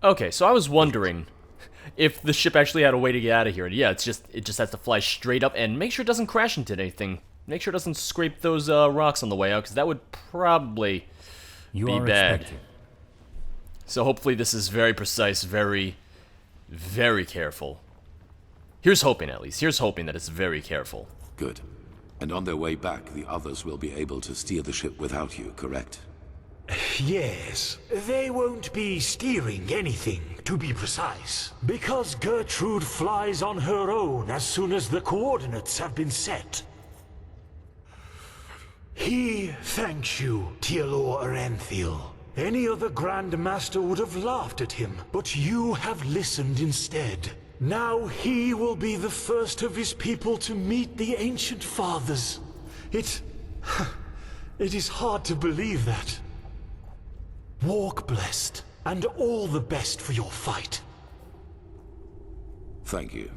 Okay, so I was wondering if the ship actually had a way to get out of here. And yeah, it just has to fly straight up and make sure it doesn't crash into anything. Make sure it doesn't scrape those rocks on the way out, because that would probably be bad. So hopefully this is very precise, very, very careful. Here's hoping, at least. Here's hoping that it's very careful. Good. And on their way back, the others will be able to steer the ship without you, correct? Yes, they won't be steering anything, to be precise, because Gertrude flies on her own as soon as the coordinates have been set. He thanks you, Tielor Aranthiel. Any other Grand Master would have laughed at him, but you have listened instead. Now he will be the first of his people to meet the Ancient Fathers. It is hard to believe that. Walk blessed, and all the best for your fight. Thank you.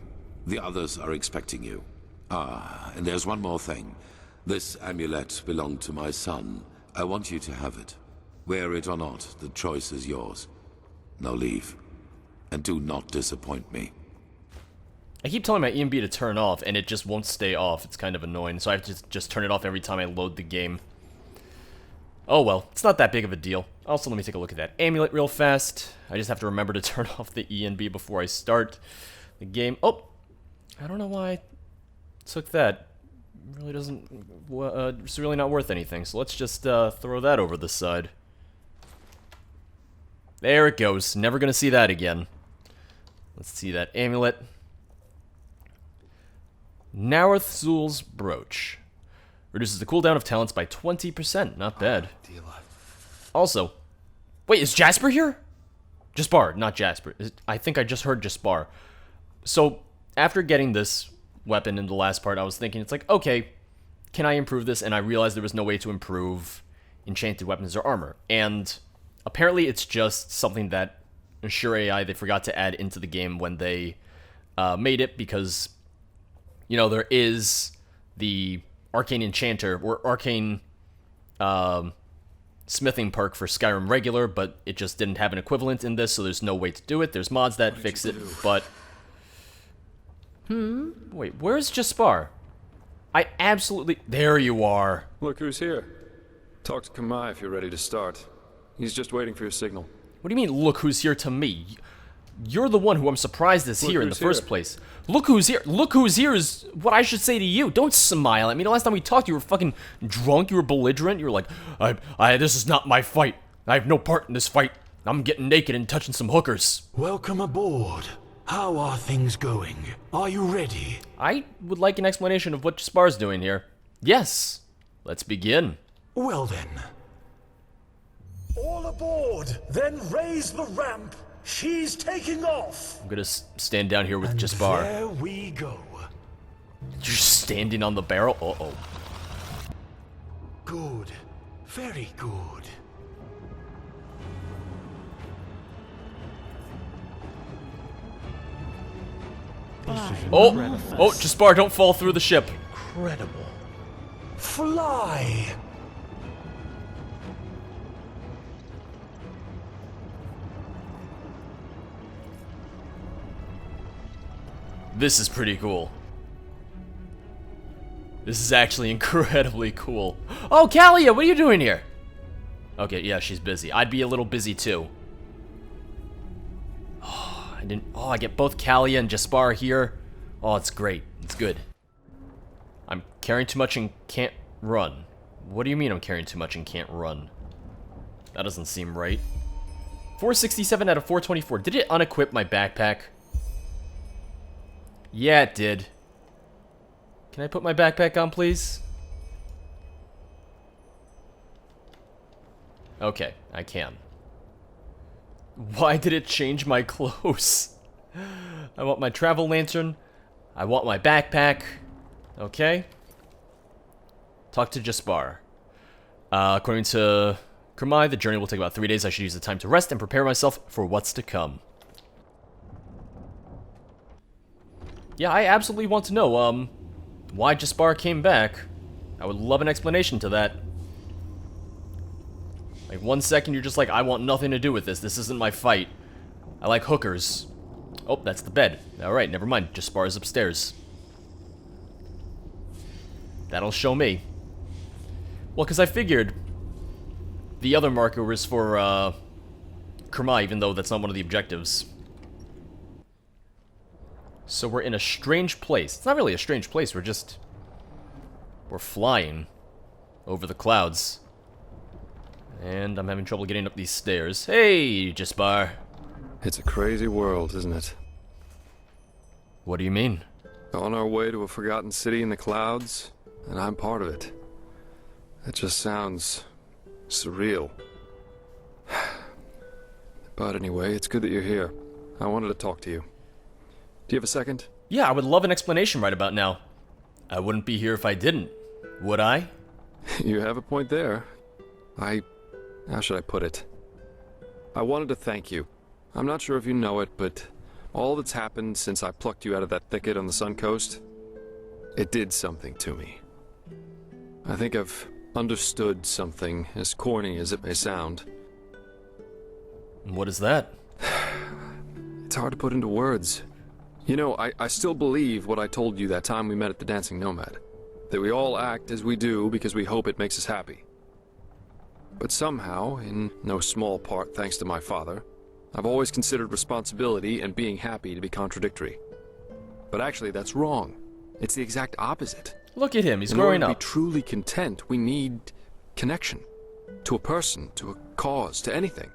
The others are expecting you. Ah, and there's one more thing. This amulet belonged to my son. I want you to have it. Wear it or not, the choice is yours. Now leave. And do not disappoint me. I keep telling my EMB to turn off, and it just won't stay off. It's kind of annoying, so I have to just turn it off every time I load the game. Oh well, it's not that big of a deal. Also, let me take a look at that amulet real fast. I just have to remember to turn off the ENB before I start the game. Oh! I don't know why I took that. It really doesn't... it's really not worth anything, so let's just throw that over the side. There it goes. Never gonna see that again. Let's see that amulet. Naruthzul's Brooch. Reduces the cooldown of talents by 20%. Not bad. Also, wait, is Jasper here? Jaspar, not Jasper. I think I just heard Jaspar. So, after getting this weapon in the last part, I was thinking, it's like, okay, can I improve this? And I realized there was no way to improve enchanted weapons or armor. And apparently it's just something that Sure AI, they forgot to add into the game when they made it, because, you know, there is the Arcane Enchanter, or Arcane smithing perk for Skyrim regular, but it just didn't have an equivalent in this, so there's no way to do it. There's mods that fix it, but... Wait, where's Jaspar? I absolutely... There you are. Look who's here. Talk to Kamai if you're ready to start. He's just waiting for your signal. What do you mean, look who's here to me? You're the one who I'm surprised is here in the first place. Look who's here. Look who's here is what I should say to you. Don't smile at me. The last time we talked, you were fucking drunk. You were belligerent. You were like, this is not my fight. I have no part in this fight. I'm getting naked and touching some hookers. Welcome aboard. How are things going? Are you ready? I would like an explanation of what Jaspar's doing here. Yes. Let's begin. Well then. All aboard. Then raise the ramp. She's taking off! I'm gonna stand down here with Jaspar. There we go. You're standing on the barrel? Uh-oh. Good. Very good. Oh, Jaspar, don't fall through the ship. Incredible. Fly! This is pretty cool. This is actually incredibly cool. Oh, Kalia, what are you doing here? Okay, yeah, she's busy. I'd be a little busy too. Oh, I get both Kalia and Jaspar here. Oh, it's great. It's good. I'm carrying too much and can't run. What do you mean I'm carrying too much and can't run? That doesn't seem right. 467 out of 424. Did it unequip my backpack? Yeah, it did. Can I put my backpack on, please? Okay, I can. Why did it change my clothes? I want my travel lantern. I want my backpack. Okay. Talk to Jaspar. According to Kermai, the journey will take about 3 days. I should use the time to rest and prepare myself for what's to come. Yeah, I absolutely want to know, why Jaspar came back. I would love an explanation to that. Like, 1 second you're just like, I want nothing to do with this. This isn't my fight. I like hookers. Oh, that's the bed. Alright, never mind. Just spars upstairs. That'll show me. Well, because I figured the other marker was for, Kerma, even though that's not one of the objectives. So we're in a strange place. It's not really a strange place, we're flying over the clouds. And I'm having trouble getting up these stairs. Hey, Jaspar. It's a crazy world, isn't it? What do you mean? On our way to a forgotten city in the clouds, and I'm part of it. That just sounds surreal. But anyway, it's good that you're here. I wanted to talk to you. Do you have a second? Yeah, I would love an explanation right about now. I wouldn't be here if I didn't, would I? You have a point there. How should I put it? I wanted to thank you. I'm not sure if you know it, but all that's happened since I plucked you out of that thicket on the Sun Coast, it did something to me. I think I've understood something, as corny as it may sound. What is that? It's hard to put into words. You know, I still believe what I told you that time we met at the Dancing Nomad. That we all act as we do because we hope it makes us happy. But somehow, in no small part thanks to my father, I've always considered responsibility and being happy to be contradictory. But actually, that's wrong. It's the exact opposite. Look at him, he's In growing order up. to be truly content, we need connection. To a person, to a cause, to anything.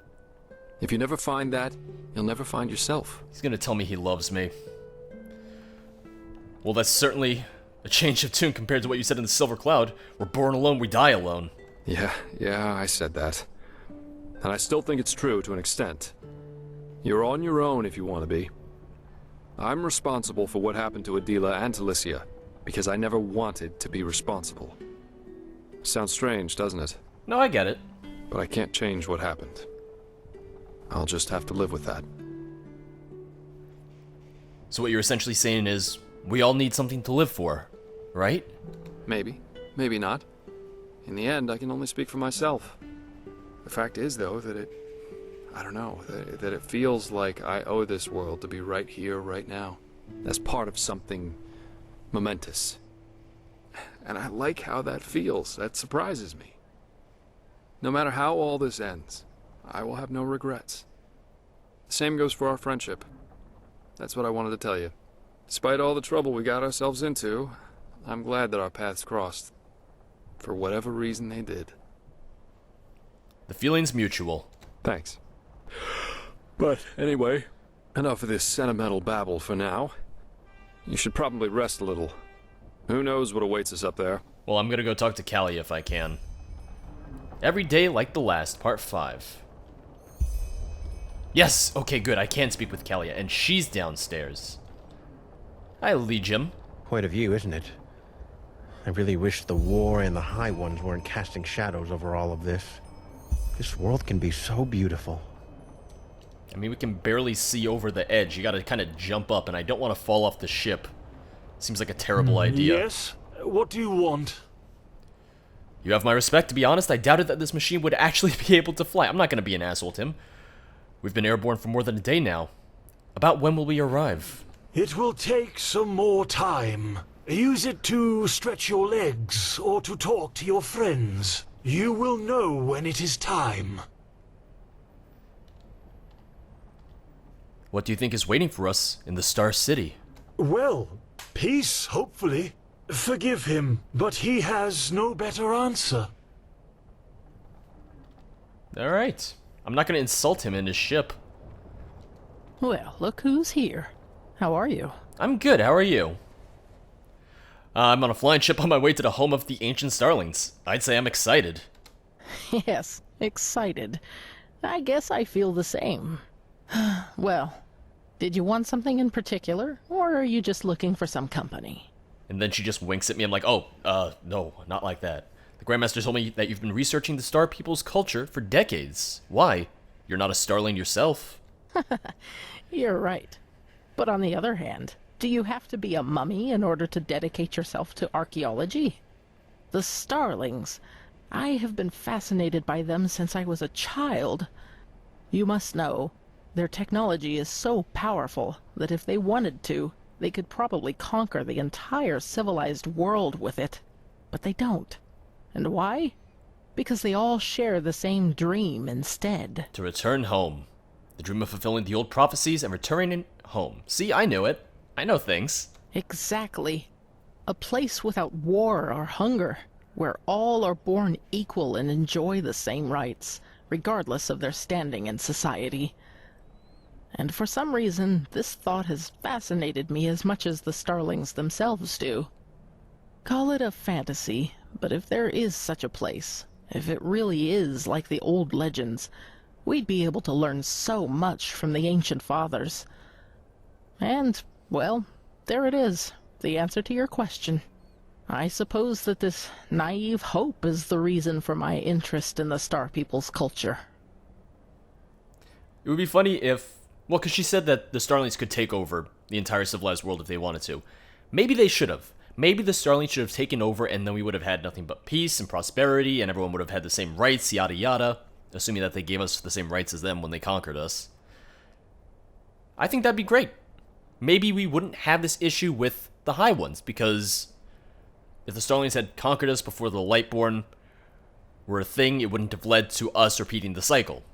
If you never find that, you'll never find yourself. He's gonna tell me he loves me. Well, that's certainly a change of tune compared to what you said in the Silver Cloud. We're born alone, we die alone. Yeah, I said that. And I still think it's true to an extent. You're on your own if you want to be. I'm responsible for what happened to Adela and to Lycia, because I never wanted to be responsible. Sounds strange, doesn't it? No, I get it. But I can't change what happened. I'll just have to live with that. So what you're essentially saying is, we all need something to live for, right? Maybe. Maybe not. In the end, I can only speak for myself. The fact is, though, that it feels like I owe this world to be right here, right now. As part of something momentous. And I like how that feels. That surprises me. No matter how all this ends, I will have no regrets. The same goes for our friendship. That's what I wanted to tell you. Despite all the trouble we got ourselves into, I'm glad that our paths crossed. For whatever reason they did. The feeling's mutual. Thanks. But anyway, enough of this sentimental babble for now. You should probably rest a little. Who knows what awaits us up there? Well, I'm gonna go talk to Callie if I can. Every day like the last, part 5. Yes! Okay, good, I can speak with Callie, and she's downstairs. Hi, Legium. Quite a view, isn't it? I really wish the war and the High Ones weren't casting shadows over all of this. This world can be so beautiful. I mean, we can barely see over the edge. You gotta kind of jump up, and I don't want to fall off the ship. Seems like a terrible idea. Yes? What do you want? You have my respect. To be honest, I doubted that this machine would actually be able to fly. I'm not gonna be an asshole, Tim. We've been airborne for more than a day now. About when will we arrive? It will take some more time. Use it to stretch your legs or to talk to your friends. You will know when it is time. What do you think is waiting for us in the Star City? Well, peace, hopefully. Forgive him, but he has no better answer. Alright. I'm not gonna insult him in his ship. Well, look who's here. How are you? I'm good, how are you? I'm on a flying ship on my way to the home of the ancient Starlings. I'd say I'm excited. Yes, excited. I guess I feel the same. Well, did you want something in particular, or are you just looking for some company? And then she just winks at me. I'm like, oh, no, not like that. The Grandmaster told me that you've been researching the Star People's culture for decades. Why? You're not a Starling yourself. You're right. But on the other hand, do you have to be a mummy in order to dedicate yourself to archaeology? The Starlings. I have been fascinated by them since I was a child. You must know, Their technology is so powerful that if they wanted to, they could probably conquer the entire civilized world with it. But they don't. And why? Because they all share the same dream instead. To return home. The dream of fulfilling the old prophecies and returning home. See, I knew it. I know things. Exactly. A place without war or hunger, where all are born equal and enjoy the same rights, regardless of their standing in society. And for some reason, this thought has fascinated me as much as the Starlings themselves do. Call it a fantasy, but if there is such a place, if it really is like the old legends, we'd be able to learn so much from the ancient fathers. And, well, there it is, the answer to your question. I suppose that this naive hope is the reason for my interest in the Star People's culture. It would be funny if... Well, because she said that the Starlings could take over the entire civilized world if they wanted to. Maybe they should have. Maybe the Starlings should have taken over and then we would have had nothing but peace and prosperity and everyone would have had the same rights, yada yada. Assuming that they gave us the same rights as them when they conquered us. I think that'd be great. Maybe we wouldn't have this issue with the High Ones, because if the Starlings had conquered us before the Lightborn were a thing, it wouldn't have led to us repeating the cycle.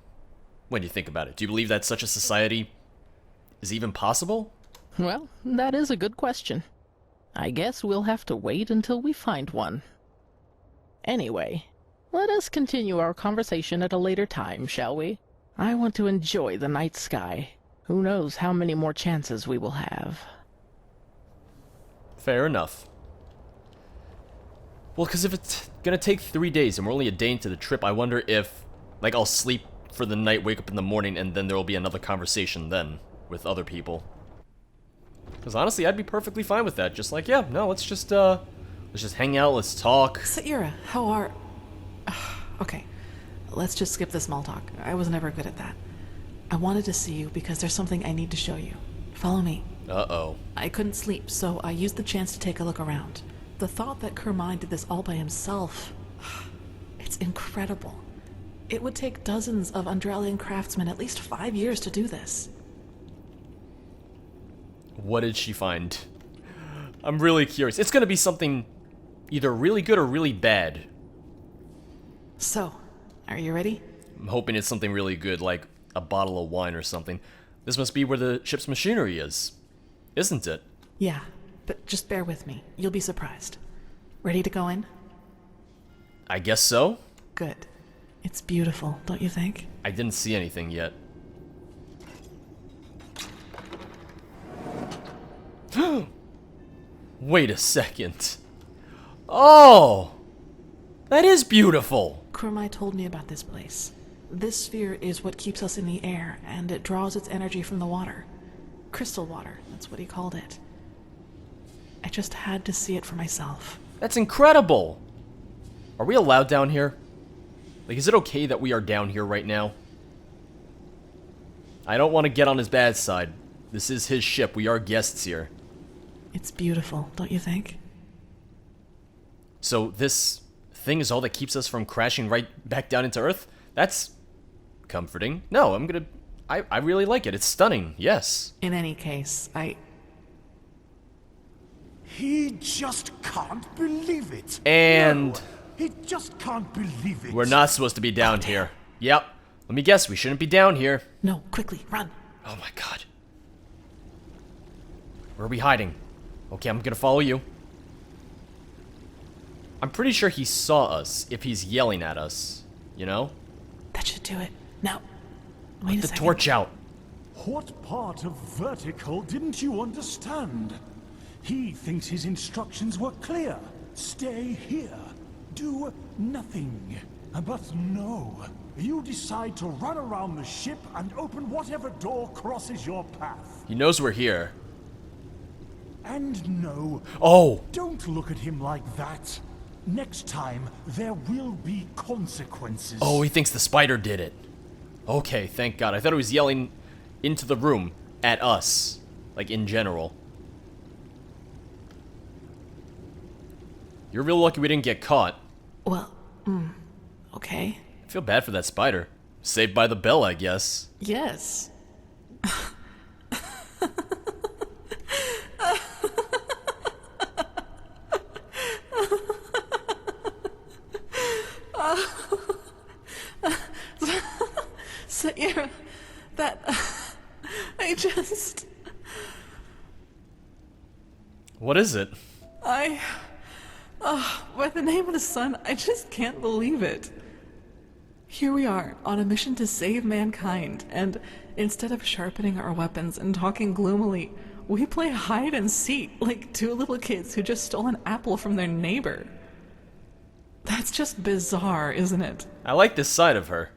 When you think about it, do you believe that such a society is even possible? Well, that is a good question. I guess we'll have to wait until we find one. Anyway, let us continue our conversation at a later time, shall we? I want to enjoy the night sky. Who knows how many more chances we will have. Fair enough. Well, because if it's gonna take 3 days and we're only a day into the trip, I wonder if, like, I'll sleep for the night, wake up in the morning, and then there will be another conversation then with other people. Because honestly, I'd be perfectly fine with that. Just like, yeah, no, let's just hang out, let's talk. Saira, how are... Okay, let's just skip the small talk. I was never good at that. I wanted to see you because there's something I need to show you. Follow me. Uh-oh. I couldn't sleep, so I used the chance to take a look around. The thought that Kermine did this all by himself... It's incredible. It would take dozens of Enderalian craftsmen at least 5 years to do this. What did she find? I'm really curious. It's gonna be something either really good or really bad. So, are you ready? I'm hoping it's something really good, like a bottle of wine or something. This must be where the ship's machinery is, isn't it? Yeah, but just bear with me. You'll be surprised. Ready to go in? I guess so. Good. It's beautiful, don't you think? I didn't see anything yet. Wait a second. Oh! That is beautiful! Kermai told me about this place. This sphere is what keeps us in the air, and it draws its energy from the water. Crystal water, that's what he called it. I just had to see it for myself. That's incredible! Are we allowed down here? Like, is it okay that we are down here right now? I don't want to get on his bad side. This is his ship. We are guests here. It's beautiful, don't you think? So this thing is all that keeps us from crashing right back down into Earth? That's comforting. No, I really like it. It's stunning. Yes. In any case, He just can't believe it. And No, he just can't believe it. we're not supposed to be down here. Yep. Let me guess, we shouldn't be down here. No, quickly, run. Oh my god. Where are we hiding? Okay, I'm gonna follow you. I'm pretty sure he saw us if he's yelling at us. You know? That should do it. Now, wait a The second. torch out. What part of vertical didn't you understand? He thinks his instructions were clear. Stay here. Do nothing. But no. You decide to run around the ship and open whatever door crosses your path. He knows we're here. And no, Oh! don't look at him like that. Next time, there will be consequences. Oh, he thinks the spider did it. Okay, thank God. I thought he was yelling into the room at us. Like, in general. You're real lucky we didn't get caught. Well, okay. I feel bad for that spider. Saved by the bell, I guess. Yes. I just... What is it? By the name of the sun, I just can't believe it. Here we are, on a mission to save mankind, and instead of sharpening our weapons and talking gloomily, we play hide and seek like two little kids who just stole an apple from their neighbor. That's just bizarre, isn't it? I like this side of her.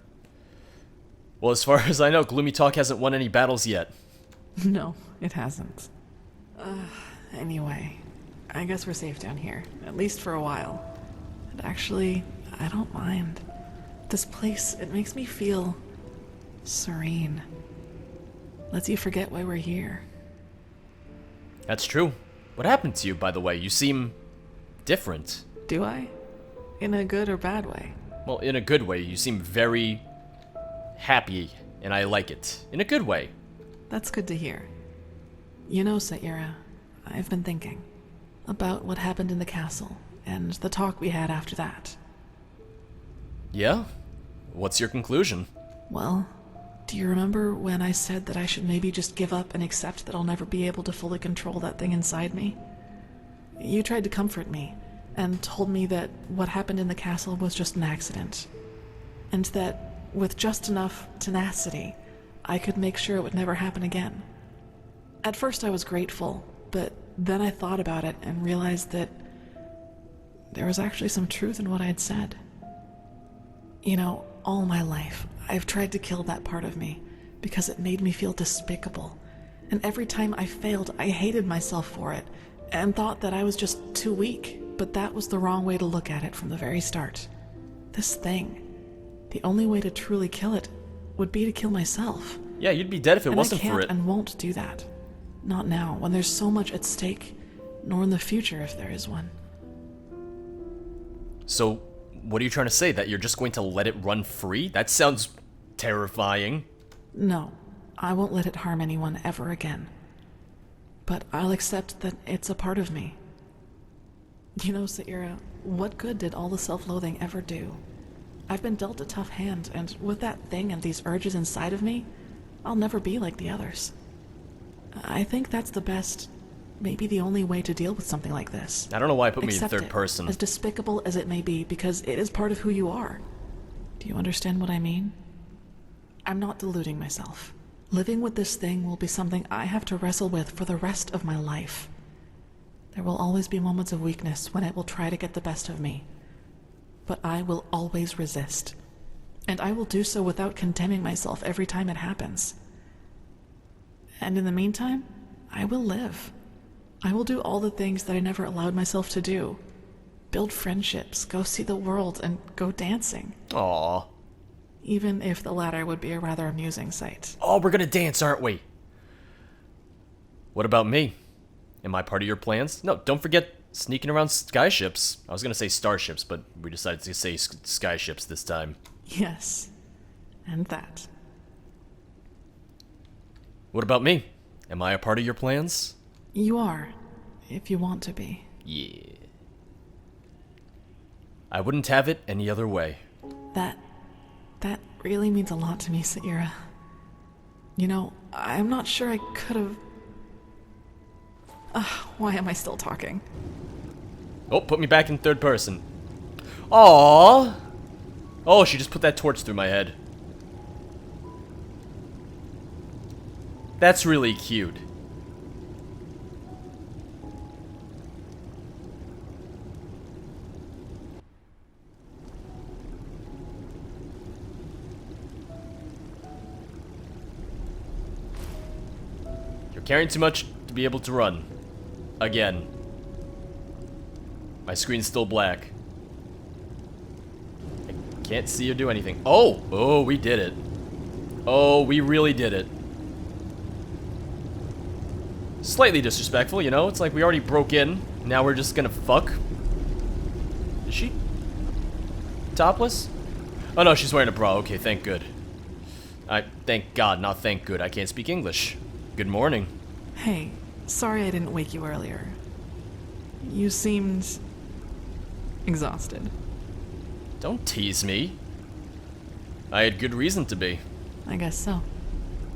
Well, as far as I know, Gloomy Talk hasn't won any battles yet. No, it hasn't. Anyway, I guess we're safe down here, at least for a while. And actually, I don't mind. This place, it makes me feel serene. Lets you forget why we're here. That's true. What happened to you, by the way? You seem different. Do I? In a good or bad way? Well, in a good way. You seem very happy, and I like it. In a good way. That's good to hear. You know, Saira, I've been thinking about what happened in the castle and the talk we had after that. Yeah? What's your conclusion? Well, do you remember when I said that I should maybe just give up and accept that I'll never be able to fully control that thing inside me? You tried to comfort me and told me that what happened in the castle was just an accident, and that with just enough tenacity, I could make sure it would never happen again. At first I was grateful, but then I thought about it and realized that there was actually some truth in what I had said. You know, all my life, I've tried to kill that part of me because it made me feel despicable. And every time I failed, I hated myself for it and thought that I was just too weak. But that was the wrong way to look at it from the very start. This thing, the only way to truly kill it would be to kill myself. Yeah, you'd be dead if it wasn't for it. And I can't and won't do that. Not now, when there's so much at stake, nor in the future if there is one. So, what are you trying to say? That you're just going to let it run free? That sounds terrifying. No, I won't let it harm anyone ever again. But I'll accept that it's a part of me. You know, Saira, what good did all the self-loathing ever do? I've been dealt a tough hand, and with that thing and these urges inside of me, I'll never be like the others. I think that's the best, maybe the only way to deal with something like this. I don't know why it put me in Accept third it, person. as despicable as it may be, because it is part of who you are. Do you understand what I mean? I'm not deluding myself. Living with this thing will be something I have to wrestle with for the rest of my life. There will always be moments of weakness when it will try to get the best of me. But I will always resist. And I will do so without condemning myself every time it happens. And in the meantime, I will live. I will do all the things that I never allowed myself to do. Build friendships, go see the world, and go dancing. Aww. Even if the latter would be a rather amusing sight. Oh, we're gonna dance, aren't we? What about me? Am I part of your plans? No, don't forget sneaking around skyships. I was gonna say starships, but we decided to say skyships this time. Yes, and that. What about me? Am I a part of your plans? You are, if you want to be. Yeah. I wouldn't have it any other way. That really means a lot to me, Saira. You know, I'm not sure I could have... why am I still talking? Oh, put me back in third person. Aww. Oh, she just put that torch through my head. That's really cute. You're carrying too much to be able to run. Again. My screen's still black. I can't see or do anything. Oh! Oh, we did it. Oh, we really did it. Slightly disrespectful, you know? It's like we already broke in. Now we're just gonna fuck. Is she topless? Oh no, she's wearing a bra. Okay, thank good. Thank God, not thank good. I can't speak English. Good morning. Hey, sorry I didn't wake you earlier. You seemed... exhausted. Don't tease me. I had good reason to be. I guess so.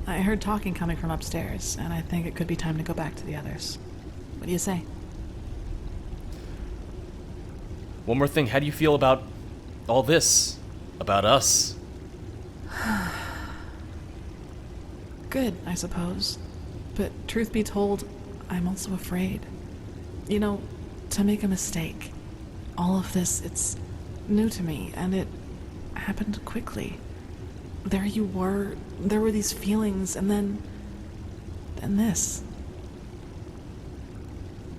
I heard talking coming from upstairs, and I think it could be time to go back to the others. What do you say? One more thing, how do you feel about all this? About us? Good, I suppose. But truth be told, I'm also afraid. You know, to make a mistake. All of this, it's new to me, and it happened quickly. There you were, there were these feelings, and then this.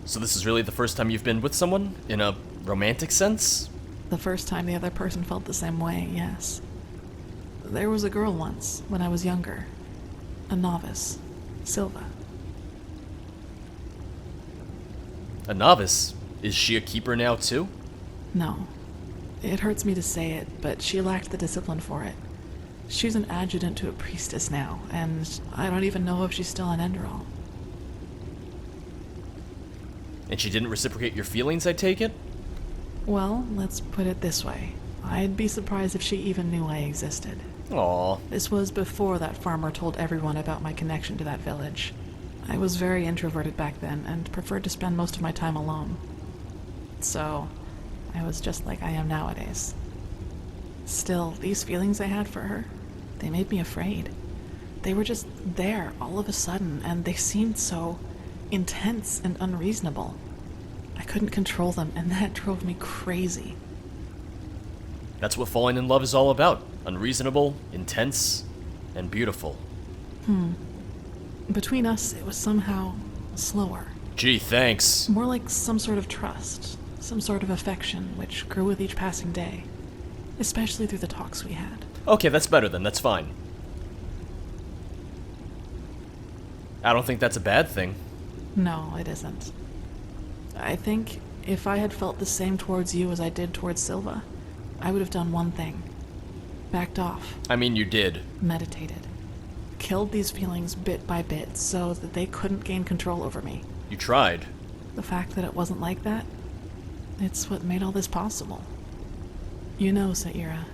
So this is really the first time you've been with someone? In a romantic sense? The first time the other person felt the same way, yes. There was a girl once, when I was younger. A novice. Silva. A novice? Is she a keeper now too? No. It hurts me to say it, but she lacked the discipline for it. She's an adjutant to a priestess now, and I don't even know if she's still an Enderal. And she didn't reciprocate your feelings, I take it? Well, let's put it this way. I'd be surprised if she even knew I existed. Aww. This was before that farmer told everyone about my connection to that village. I was very introverted back then and preferred to spend most of my time alone. So, I was just like I am nowadays. Still, these feelings I had for her, they made me afraid. They were just there all of a sudden, and they seemed so intense and unreasonable. I couldn't control them, and that drove me crazy. That's what falling in love is all about. Unreasonable, intense, and beautiful. Between us, it was somehow slower. Gee, thanks. More like some sort of trust, some sort of affection, which grew with each passing day. Especially through the talks we had. Okay, that's better then, that's fine. I don't think that's a bad thing. No, it isn't. I think if I had felt the same towards you as I did towards Silva, I would have done one thing. Backed off. I mean, you did. Meditated. Killed these feelings bit by bit so that they couldn't gain control over me. You tried. The fact that it wasn't like that, it's what made all this possible. You know, Saira,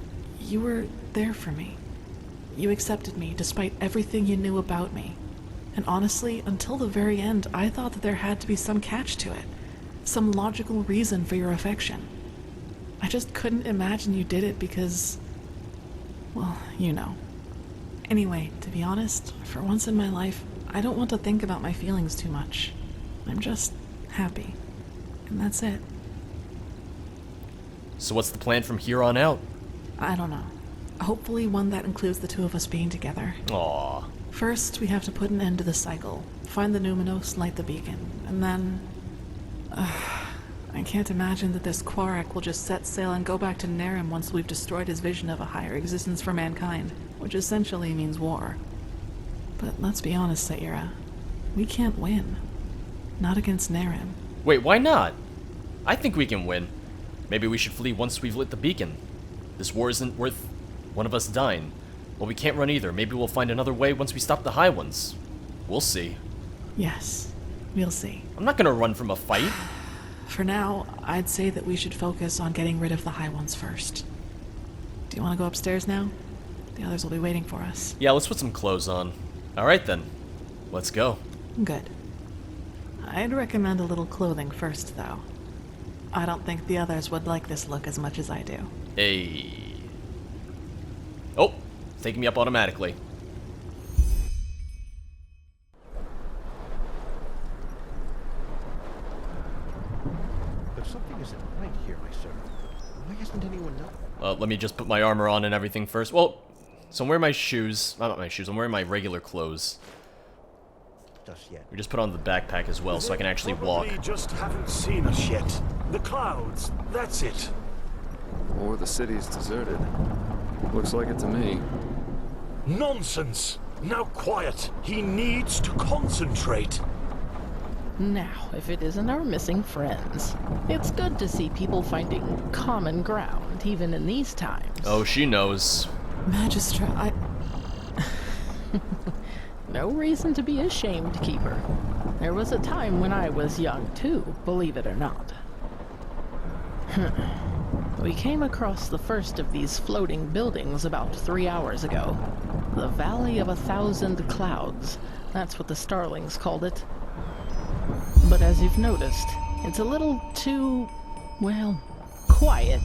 you were there for me. You accepted me despite everything you knew about me. And honestly, until the very end, I thought that there had to be some catch to it. Some logical reason for your affection. I just couldn't imagine you did it because... well, you know. Anyway, to be honest, for once in my life, I don't want to think about my feelings too much. I'm just happy. And that's it. So what's the plan from here on out? I don't know. Hopefully one that includes the two of us being together. Aww. First, we have to put an end to the cycle. Find the Numinos, light the beacon. And then... I can't imagine that this Quarak will just set sail and go back to Nerim once we've destroyed his vision of a higher existence for mankind, which essentially means war. But let's be honest, Saira. We can't win. Not against Nerim. Wait, why not? I think we can win. Maybe we should flee once we've lit the beacon. This war isn't worth one of us dying. Well, we can't run either. Maybe we'll find another way once we stop the High Ones. We'll see. Yes, we'll see. I'm not gonna run from a fight. For now, I'd say that we should focus on getting rid of the High Ones first. Do you want to go upstairs now? The others will be waiting for us. Yeah, let's put some clothes on. Alright then. Let's go. Good. I'd recommend a little clothing first, though. I don't think the others would like this look as much as I do. Hey. Oh, it's taking me up automatically. But something isn't right here, my son. Why hasn't anyone known? Let me just put my armor on and everything first. Well, so I'm wearing my shoes. Not my shoes, I'm wearing my regular clothes. Just yet. We just put on the backpack as well so I can actually walk. Probably just haven't seen us yet. The clouds, that's it. Or the city's deserted. Looks like it to me. Nonsense! Now quiet. He needs to concentrate. Now, if it isn't our missing friends. It's good to see people finding common ground, even in these times. Oh, she knows. Magistra, I... No reason to be ashamed, Keeper. There was a time when I was young, too, believe it or not. We came across the first of these floating buildings about 3 hours ago. The Valley of 1,000 Clouds. That's what the Starlings called it. But as you've noticed, it's a little too, well, quiet.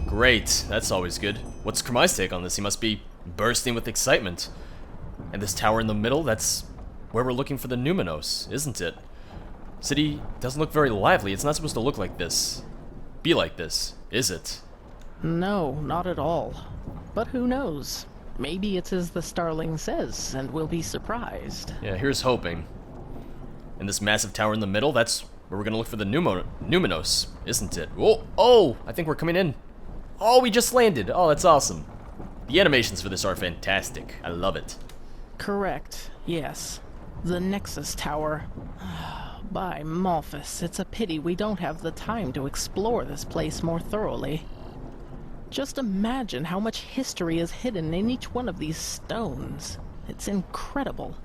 Great, that's always good. What's Kermai's take on this? He must be bursting with excitement. And this tower in the middle, that's where we're looking for the Numinos, isn't it? City doesn't look very lively. It's not supposed to look like this. Be like this, is it? No, not at all. But who knows? Maybe it's as the Starling says, and we'll be surprised. Yeah, here's hoping. And this massive tower in the middle, that's where we're gonna look for the Numinos, isn't it? Oh, I think we're coming in. Oh, we just landed. Oh, that's awesome. The animations for this are fantastic. I love it. Correct, yes. The Nexus Tower. By Malphus, it's a pity we don't have the time to explore this place more thoroughly. Just imagine how much history is hidden in each one of these stones. It's incredible.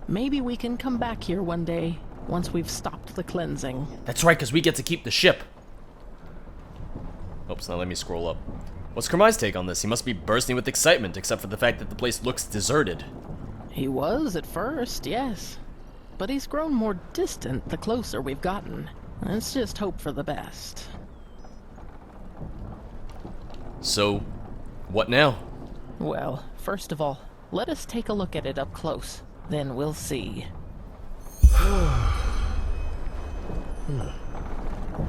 Maybe we can come back here one day, once we've stopped the cleansing. That's right, because we get to keep the ship. Oops, now let me scroll up. What's Kermai's take on this? He must be bursting with excitement, except for the fact that the place looks deserted. He was at first, yes. But he's grown more distant the closer we've gotten. Let's just hope for the best. So, what now? Well, first of all, let us take a look at it up close. Then we'll see.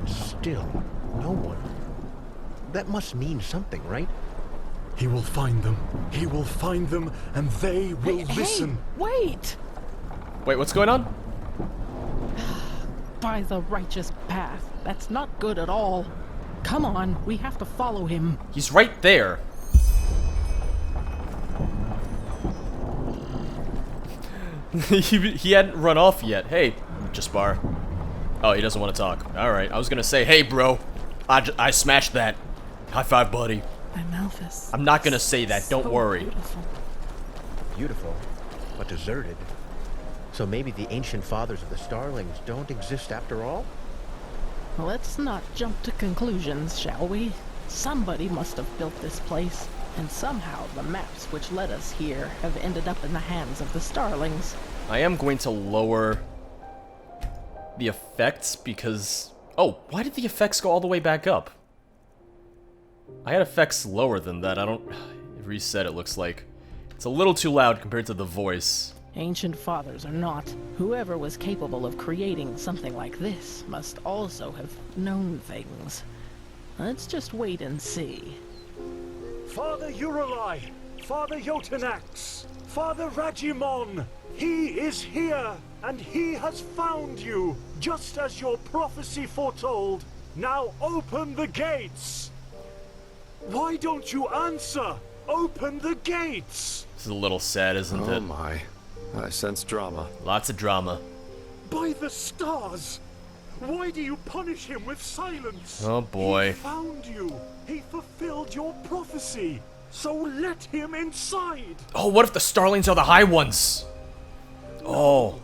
Still, no one. That must mean something, right? He will find them. He will find them, and they will listen. Hey, wait! Wait, what's going on? By the righteous path. That's not good at all. Come on, we have to follow him. He's right there. he hadn't run off yet. Hey, Jaspar. Oh, he doesn't want to talk. Alright, I was gonna say, hey, bro. I smashed that. High five, buddy. I'm Malphus. I'm not gonna say that, don't worry. Beautiful. Beautiful, but deserted. So maybe the ancient fathers of the Starlings don't exist after all? Let's not jump to conclusions, shall we? Somebody must have built this place, and somehow the maps which led us here have ended up in the hands of the Starlings. I am going to lower the effects because... Oh, why did the effects go all the way back up? I had effects lower than that. I don't... Reset, it looks like. It's a little too loud compared to the voice. Ancient fathers or not, whoever was capable of creating something like this must also have known things. Let's just wait and see. Father Uralai, Father Jotanax, Father Rajimon, he is here, and he has found you, just as your prophecy foretold. Now open the gates! Why don't you answer? Open the gates! This is a little sad, isn't it? Oh my. I sense drama. Lots of drama. By the stars! Why do you punish him with silence? Oh boy. He found you. He fulfilled your prophecy. So let him inside. Oh, what if the Starlings are the High Ones? Oh.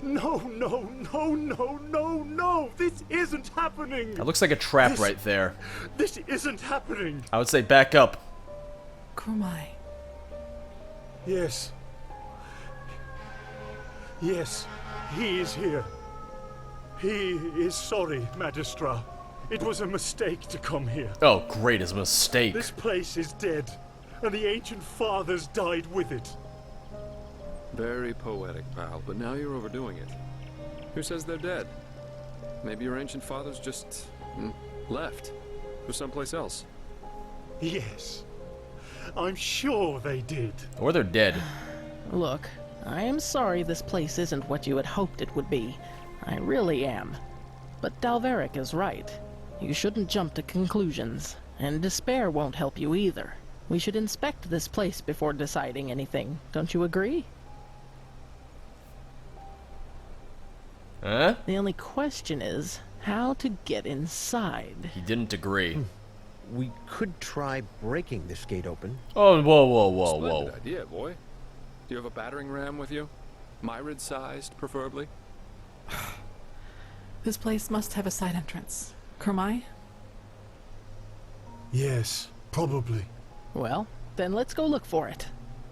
No, no, no, no, no, no. This isn't happening. That looks like a trap right there. This isn't happening. I would say back up. Kermai. Yes. Yes, he is here. He is sorry, Magistra. It was a mistake to come here. Oh, great, it's a mistake. This place is dead, and the ancient fathers died with it. Very poetic, pal, but now you're overdoing it. Who says they're dead? Maybe your ancient fathers just left for someplace else. Yes, I'm sure they did. Or they're dead. Look, I am sorry this place isn't what you had hoped it would be. I really am. But Dalveric is right. You shouldn't jump to conclusions, and despair won't help you either. We should inspect this place before deciding anything, don't you agree? Huh? The only question is, how to get inside. He didn't agree. We could try breaking this gate open. Oh, whoa, whoa, whoa, Splendid whoa. idea, boy. Do you have a battering ram with you? Myrid-sized, preferably? This place must have a side entrance. Kermai? Yes, probably. Well, then let's go look for it.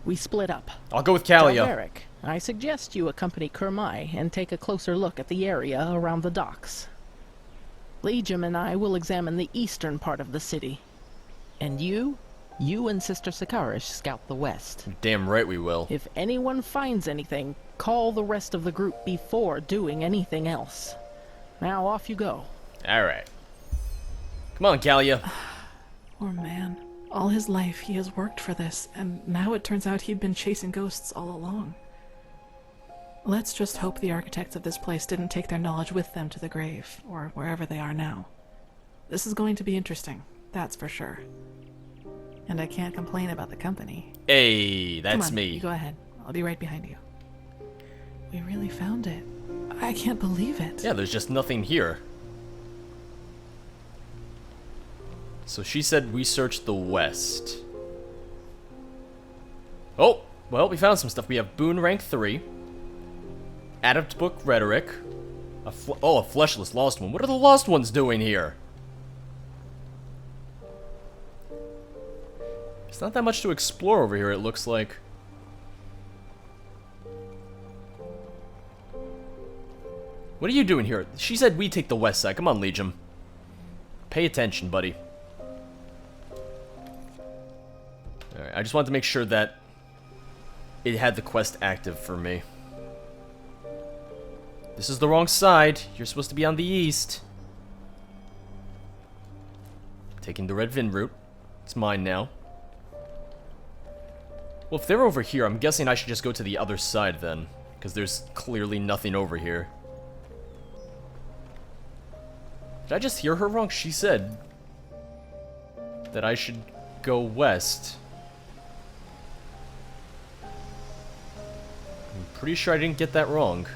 We split up. I'll go with Kalia. Dalveric, I suggest you accompany Kermai and take a closer look at the area around the docks. Legium and I will examine the eastern part of the city. And you and Sister Sakarish scout the west. Damn right we will. If anyone finds anything, call the rest of the group before doing anything else. Now off you go. Alright. Come on, Kalia. Poor man. All his life he has worked for this, and now it turns out he'd been chasing ghosts all along. Let's just hope the architects of this place didn't take their knowledge with them to the grave, or wherever they are now. This is going to be interesting, that's for sure. And I can't complain about the company. Hey, that's Come on, me. You go ahead. I'll be right behind you. We really found it. I can't believe it. Yeah, there's just nothing here. So she said we searched the west. Oh, well, we found some stuff. We have Boon Rank 3. Adept Book Rhetoric. A Fleshless Lost One. What are the Lost Ones doing here? There's not that much to explore over here, it looks like. What are you doing here? She said we take the west side. Come on, Legium. Pay attention, buddy. Alright, I just wanted to make sure that it had the quest active for me. This is the wrong side. You're supposed to be on the east. Taking the Red Vin route. It's mine now. Well, if they're over here, I'm guessing I should just go to the other side then. Because there's clearly nothing over here. Did I just hear her wrong? She said that I should go west. I'm pretty sure I didn't get that wrong.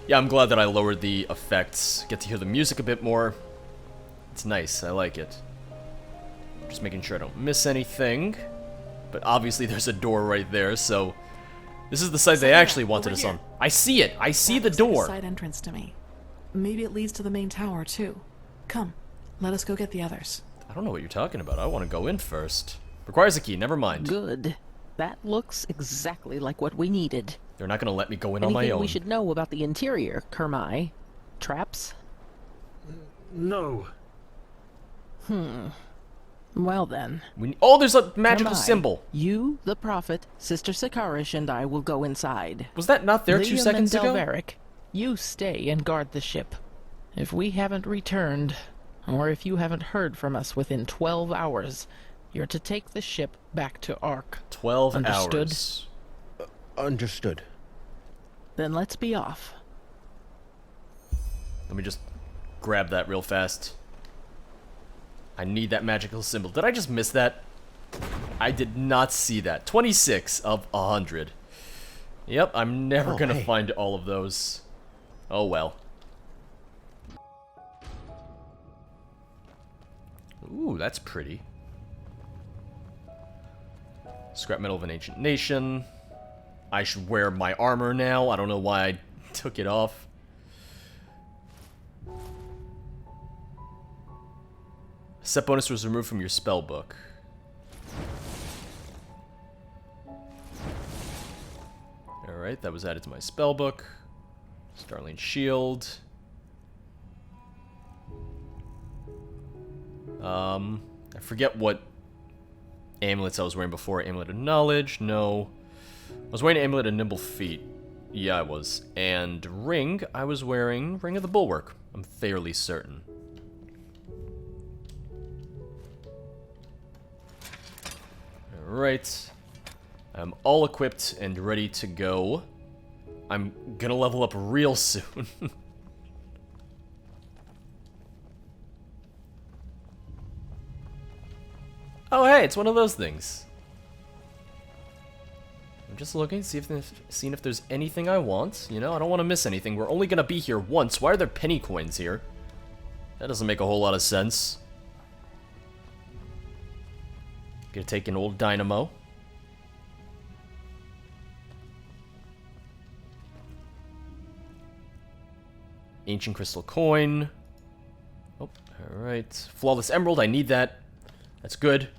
Yeah, I'm glad that I lowered the effects. Get to hear the music a bit more. It's nice, I like it. Just making sure I don't miss anything. But obviously there's a door right there, so... This is the side they actually wanted us on. I see it! I see the door! Side entrance to me. Maybe it leads to the main tower, too. Come, let us go get the others. I don't know what you're talking about. I want to go in first. Requires a key, never mind. Good. That looks exactly like what we needed. They're not going to let me go in on my own. Anything we should know about the interior, Kermai? Traps? No. Well then. Oh, there's a magical Kermai, symbol. You, the Prophet, Sister Sakarish, and I will go inside. Was that not there 2 Liam seconds and ago? Dalveric, you stay and guard the ship. If we haven't returned, or if you haven't heard from us within 12 hours, you're to take the ship back to Ark. 12 Understood? hours. Understood. Then let's be off. Let me just grab that real fast. I need that magical symbol. Did I just miss that? I did not see that. 26 of 100. Yep, I'm never gonna find all of those. Oh well. Ooh, that's pretty. Scrap metal of an ancient nation. I should wear my armor now. I don't know why I took it off. Set bonus was removed from your spell book. Alright, that was added to my spell book. Starling Shield. I forget what amulets I was wearing before. Amulet of Knowledge, no. I was wearing Amulet of Nimble Feet. Yeah, I was. And ring, I was wearing Ring of the Bulwark. I'm fairly certain. Alright. I'm all equipped and ready to go. I'm gonna level up real soon. Oh hey, it's one of those things. I'm just looking, seeing if there's anything I want. You know, I don't want to miss anything. We're only gonna be here once. Why are there penny coins here? That doesn't make a whole lot of sense. Gonna take an old dynamo. Ancient crystal coin. Oh, Alright. Flawless emerald, I need that. That's good.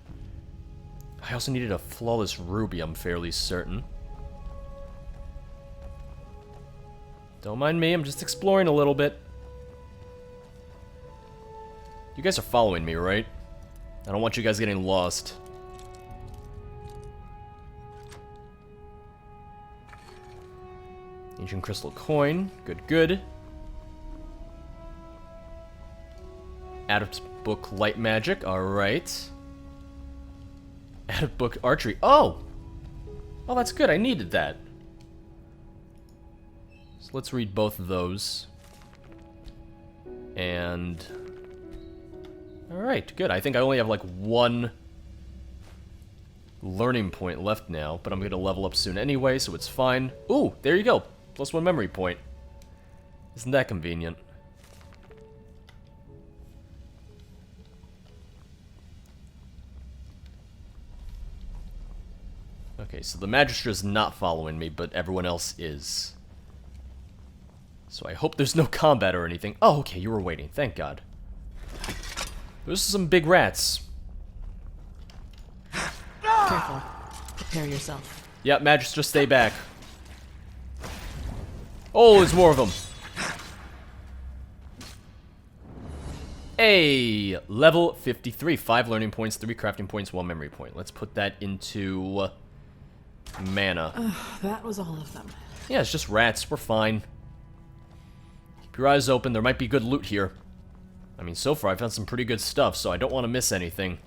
I also needed a flawless ruby, I'm fairly certain. Don't mind me, I'm just exploring a little bit. You guys are following me, right? I don't want you guys getting lost. Ancient crystal coin. Good, good. Adept's book light magic. Alright. Adept book archery. Oh! Oh, that's good. I needed that. So let's read both of those. And... Alright, good. I think I only have like one learning point left now, but I'm going to level up soon anyway, so it's fine. Ooh, there you go. +1 memory point. Isn't that convenient? Okay, so the Magistra's not following me, but everyone else is. So I hope there's no combat or anything. Oh, okay, you were waiting. Thank God. Those are some big rats. Careful. Prepare yourself. Yep, Magistra, stay back. Oh, there's more of them. Hey, level 53. 5 learning points, 3 crafting points, 1 memory point. Let's put that into mana. That was all of them. Yeah, it's just rats. We're fine. Keep your eyes open. There might be good loot here. I mean, so far I found some pretty good stuff, so I don't want to miss anything.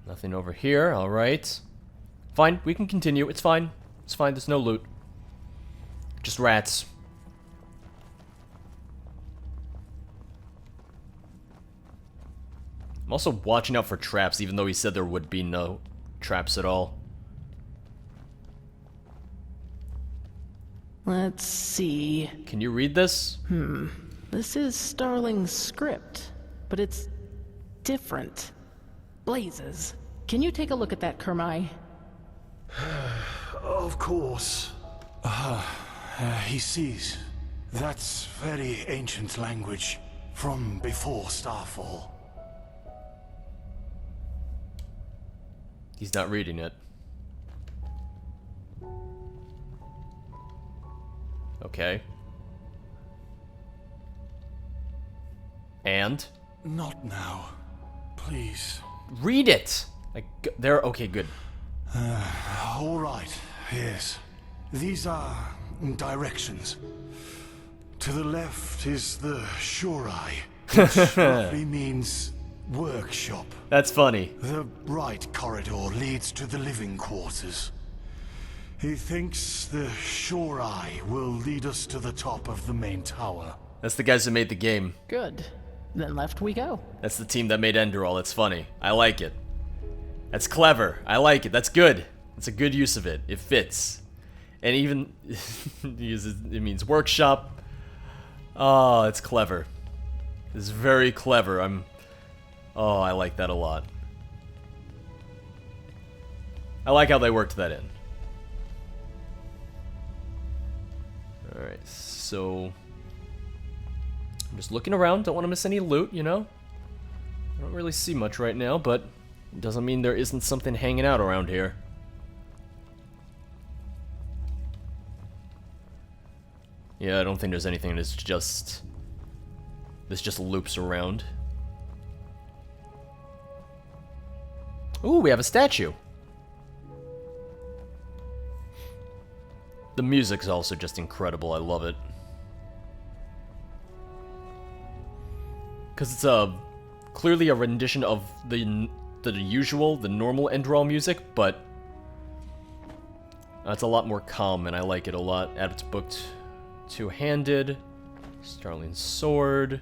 Nothing over here. Alright. Fine, we can continue. It's fine. It's fine. There's no loot. Just rats. I'm also watching out for traps, even though he said there would be no traps at all. Let's see. Can you read this? This is Starling's script, but it's different. Blazes. Can you take a look at that, Kermai? Of course. He sees. That's very ancient language from before Starfall. He's not reading it. Okay. And? Not now. Please. Read it! Like, there, okay, good. All right, yes. These are directions. To the left is the Shurai, which roughly means workshop. That's funny. The right corridor leads to the living quarters. He thinks the Shurai will lead us to the top of the main tower. That's the guys who made the game. Good. Then left we go. That's the team that made Enderal. That's funny. I like it. That's clever. I like it. That's good. That's a good use of it. It fits. And even it means workshop. Oh, it's clever. It's very clever. Oh, I like that a lot. I like how they worked that in. Alright, so I'm just looking around, don't want to miss any loot, you know? I don't really see much right now, but it doesn't mean there isn't something hanging out around here. Yeah, I don't think there's anything this just loops around. Ooh, we have a statue. The music's also just incredible. I love it. Because it's clearly a rendition of the normal Enderal music, but it's a lot more calm, and I like it a lot. Adept's booked two-handed. Starling sword.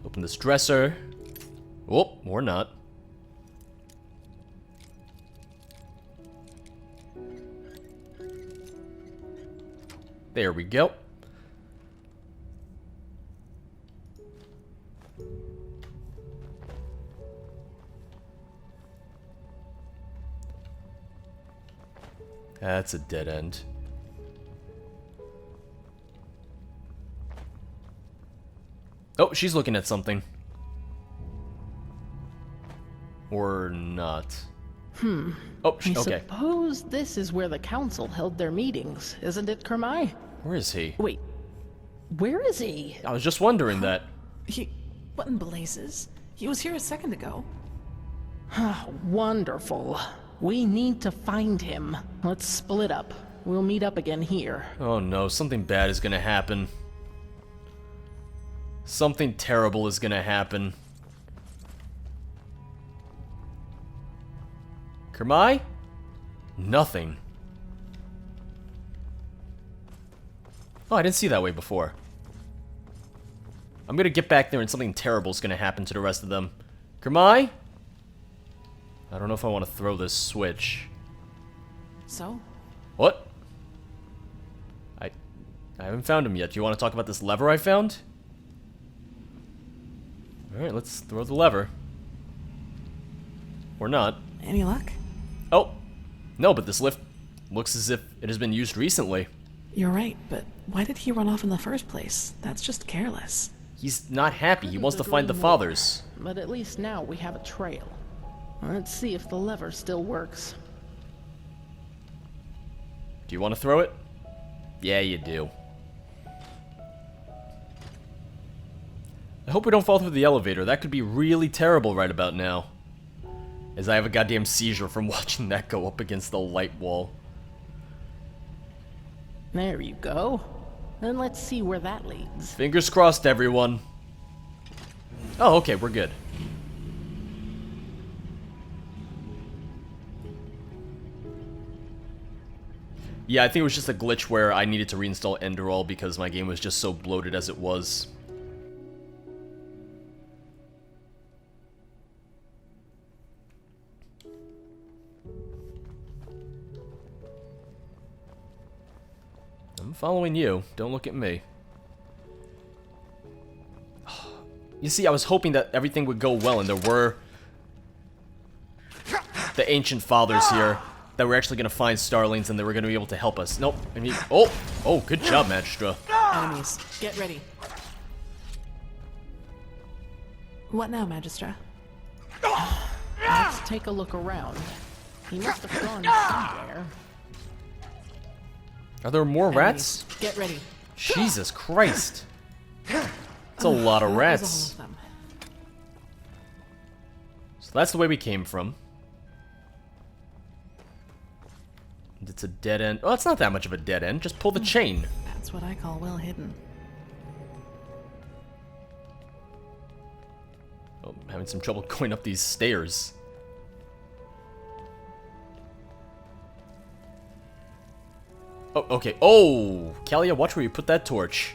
Open this dresser. Oh, or not. There we go. That's a dead end. Oh, she's looking at something. Or not. Oh, I okay. suppose this is where the council held their meetings, isn't it, Kermai? Where is he? Wait, where is he? I was just wondering that. What in blazes? He was here a second ago. Wonderful. We need to find him. Let's split up. We'll meet up again here. Oh no, something bad is gonna happen. Something terrible is gonna happen. Kermai? Nothing. Oh, I didn't see that way before. I'm gonna get back there and something terrible is gonna happen to the rest of them. Kermai? I don't know if I want to throw this switch. So? What? I haven't found him yet. Do you want to talk about this lever I found? Alright, let's throw the lever. Or not. Any luck? Oh! No, but this lift looks as if it has been used recently. You're right, but why did he run off in the first place? That's just careless. He's not happy. He wants to find the More. fathers. But at least now we have a trail. Let's see if the lever still works. Do you want to throw it? Yeah, you do. I hope we don't fall through the elevator. That could be really terrible right about now. As I have a goddamn seizure from watching that go up against the light wall. There you go. Then let's see where that leads. Fingers crossed, everyone. Oh, okay, we're good. Yeah, I think it was just a glitch where I needed to reinstall Enderal because my game was just so bloated as it was. I'm following you. Don't look at me. You see, I was hoping that everything would go well and there were the ancient fathers here that were actually going to find Starlings and they were going to be able to help us. Nope. I mean, oh, good job, Magistra. Enemies, get ready. What now, Magistra? Let's take a look around. He must have gone somewhere. Are there more rats? Enemies, get ready. Jesus Christ. That's a lot of That was rats. all of them. So that's the way we came from. And it's a dead end. Oh, it's not that much of a dead end. Just pull the chain. That's what I call well hidden. Oh, I'm having some trouble going up these stairs. Oh, okay. Oh, Kalia, watch where you put that torch.